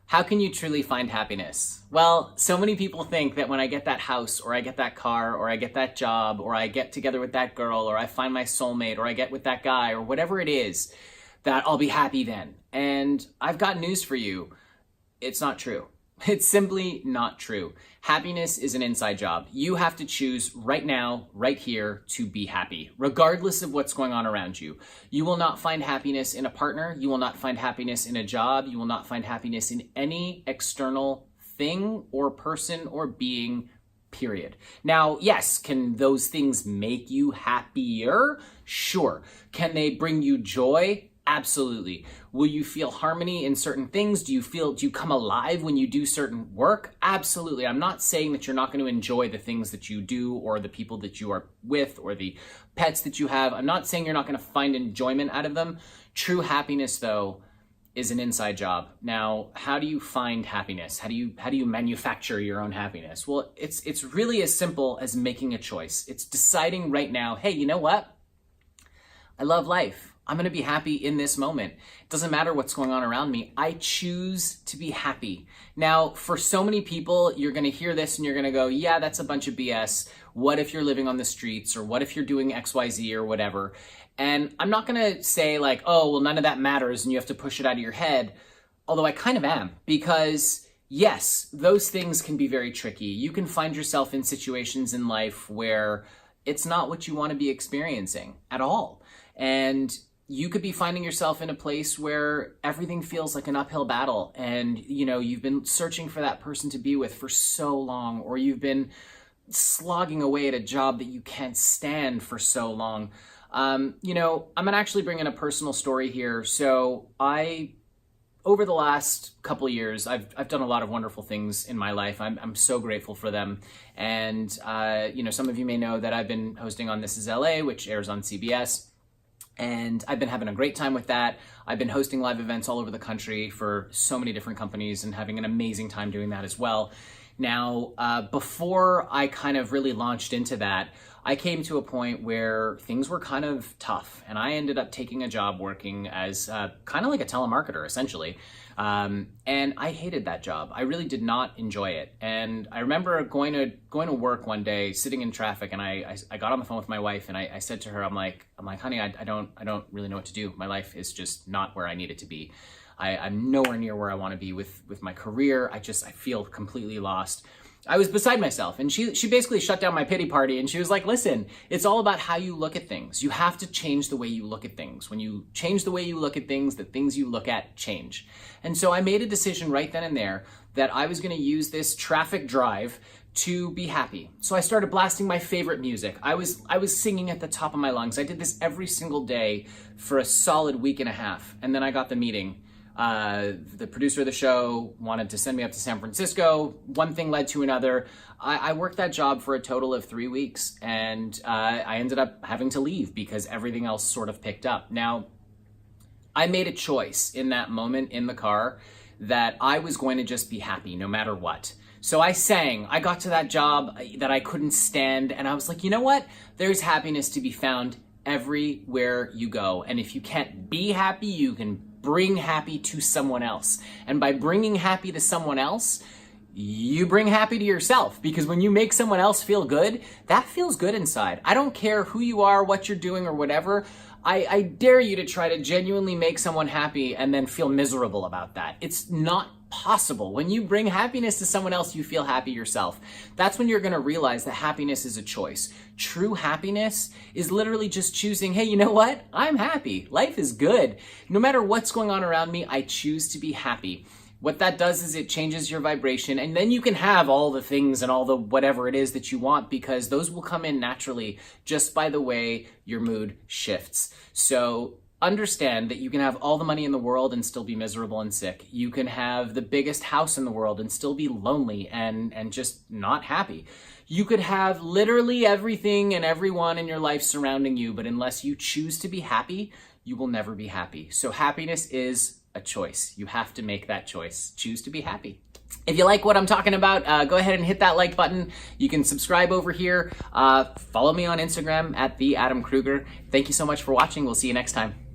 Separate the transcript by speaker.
Speaker 1: How can you truly find happiness? Well, so many people think that when I get that house, or I get that car, or I get that job, or I get together with that girl, or I find my soulmate, or I get with that guy, or whatever it is, that I'll be happy then. And I've got news for you. It's not true. It's simply not true. Happiness is an inside job. You have to choose right now, right here, to be happy, regardless of what's going on around you. You will not find happiness in a partner. You will not find happiness in a job. You will not find happiness in any external thing or person or being, period. Now, yes, can those things make you happier? Sure. Can they bring you joy? Absolutely. Will you feel harmony in certain things? Do you come alive when you do certain work? Absolutely. I'm not saying that you're not going to enjoy the things that you do or the people that you are with or the pets that you have. I'm not saying you're not going to find enjoyment out of them. True happiness, though, is an inside job. Now, how do you find happiness? How do you manufacture your own happiness? Well, it's really as simple as making a choice. It's deciding right now, hey, you know what? I love life. I'm going to be happy in this moment. It doesn't matter what's going on around me. I choose to be happy. Now, for so many people, you're going to hear this and you're going to go, yeah, that's a bunch of BS. What if you're living on the streets, or what if you're doing XYZ or whatever? And I'm not going to say like, oh, well, none of that matters and you have to push it out of your head. Although I kind of am, because yes, those things can be very tricky. You can find yourself in situations in life where it's not what you want to be experiencing at all. And you could be finding yourself in a place where everything feels like an uphill battle, and you've been searching for that person to be with for so long, or you've been slogging away at a job that you can't stand for so long. I'm gonna actually bring in a personal story here. So over the last couple of years, I've done a lot of wonderful things in my life. I'm so grateful for them. And some of you may know that I've been hosting on This Is LA, which airs on CBS. And I've been having a great time with that. I've been hosting live events all over the country for so many different companies and having an amazing time doing that as well. Now, before I kind of really launched into that, I came to a point where things were kind of tough, and I ended up taking a job working as kind of like a telemarketer, essentially. And I hated that job. I really did not enjoy it. And I remember going to work one day, sitting in traffic, and I got on the phone with my wife, and I said to her, I'm like, honey, I don't really know what to do. My life is just not where I need it to be. I'm nowhere near where I want to be with my career. I feel completely lost. I was beside myself, and she basically shut down my pity party, and she was like, listen, it's all about how you look at things. You have to change the way you look at things. When you change the way you look at things, the things you look at change. And so I made a decision right then and there that I was going to use this traffic drive to be happy. So I started blasting my favorite music. I was singing at the top of my lungs. I did this every single day for a solid week and a half. And then I got the meeting. The producer of the show wanted to send me up to San Francisco. One thing led to another. I worked that job for a total of 3 weeks, and I ended up having to leave because everything else sort of picked up. Now, I made a choice in that moment in the car that I was going to just be happy no matter what. So I sang. I got to that job that I couldn't stand, and I was like, you know what? There's happiness to be found everywhere you go. And if you can't be happy, you can bring happy to someone else. And by bringing happy to someone else, you bring happy to yourself, because when you make someone else feel good, that feels good inside. I don't care who you are, what you're doing, or whatever. I dare you to try to genuinely make someone happy and then feel miserable about that. It's not possible. When you bring happiness to someone else, you feel happy yourself. That's when you're going to realize that happiness is a choice. True happiness is literally just choosing, hey, you know what? I'm happy. Life is good. No matter what's going on around me, I choose to be happy. What that does is it changes your vibration, and then you can have all the things and all the whatever it is that you want, because those will come in naturally just by the way your mood shifts. So understand that you can have all the money in the world and still be miserable and sick. You can have the biggest house in the world and still be lonely and just not happy. You could have literally everything and everyone in your life surrounding you, but unless you choose to be happy, you will never be happy. So happiness is a choice. You have to make that choice. Choose to be happy. If you like what I'm talking about, go ahead and hit that like button. You can subscribe over here. Follow me on Instagram at @TheAdamKruger. Thank you so much for watching. We'll see you next time.